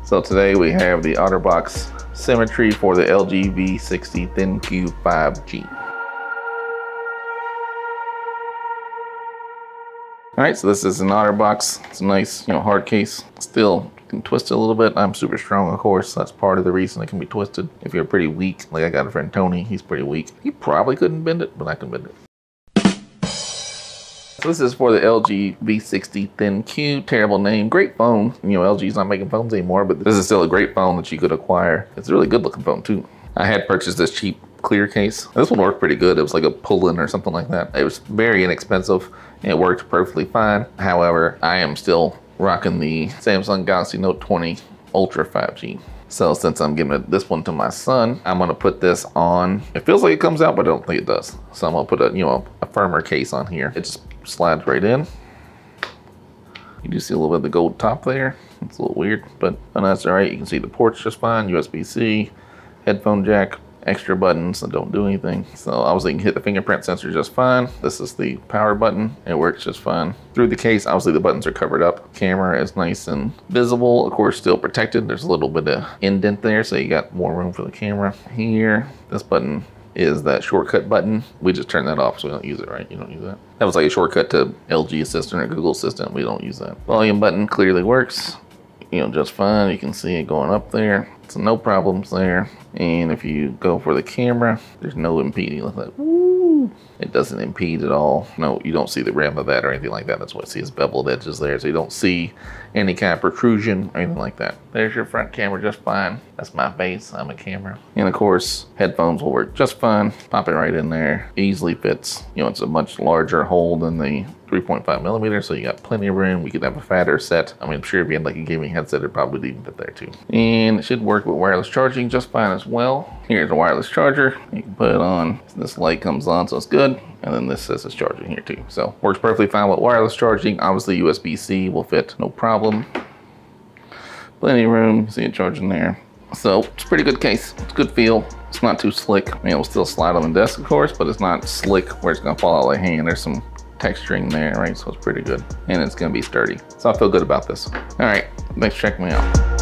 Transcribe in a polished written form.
So today we have the OtterBox Symmetry for the LG V60 ThinQ 5G. All right, so this is an OtterBox. It's a nice, hard case. Still can twist it a little bit. I'm super strong, of course. That's part of the reason it can be twisted. If you're pretty weak, like I got a friend Tony, he's pretty weak. He probably couldn't bend it, but I can bend it. So this is for the LG V60 ThinQ. Terrible name, great phone. LG's not making phones anymore, but this is still a great phone that you could acquire. It's a really good looking phone too. I had purchased this cheap clear case. This one worked pretty good. It was like a PULEN or something like that. It was very inexpensive and it worked perfectly fine. However, I am still rocking the Samsung Galaxy Note 20 Ultra 5G. So since I'm giving this one to my son, I'm gonna put this on. It feels like it comes out, but I don't think it does. So I'm gonna put a firmer case on here. It just slides right in. You do see a little bit of the gold top there. It's a little weird, but that's all right. You can see the ports just fine. USB-C, headphone jack, extra buttons that don't do anything. So obviously you can hit the fingerprint sensor just fine. This is the power button. It works just fine. Through the case, obviously the buttons are covered up. Camera is nice and visible. Of course, still protected. There's a little bit of indent there, so you got more room for the camera. Here, this button is that shortcut button. We just turn that off so we don't use it, right? You don't use that. That was like a shortcut to LG Assistant or Google Assistant. We don't use that. Volume button clearly works, just fine. You can see it going up there. So no problems there. And if you go for the camera, there's no impeding. Look like, woo! It doesn't impede at all. No, you don't see the rim of that or anything like that. That's what I see is beveled edges there. So you don't see any kind of protrusion or anything like that. There's your front camera just fine. That's my face, I'm a camera. And of course, headphones will work just fine. Pop it right in there, easily fits. It's a much larger hole than the 3.5 millimeters, so you got plenty of room. We could have a fatter set. I'm sure if you had like a gaming headset, it'd probably even fit there too. And it should work with wireless charging just fine as well. Here's a wireless charger. You can put it on. This light comes on, so it's good. And then this says it's charging here too. So works perfectly fine with wireless charging. Obviously USB-C will fit, no problem. Plenty of room, see it charging there. So it's a pretty good case. It's a good feel. It's not too slick. It'll still slide on the desk, of course, but it's not slick where it's gonna fall out of the hand. There's some texturing there, right? So it's pretty good. And it's gonna be sturdy. So I feel good about this. All right, thanks for checking me out.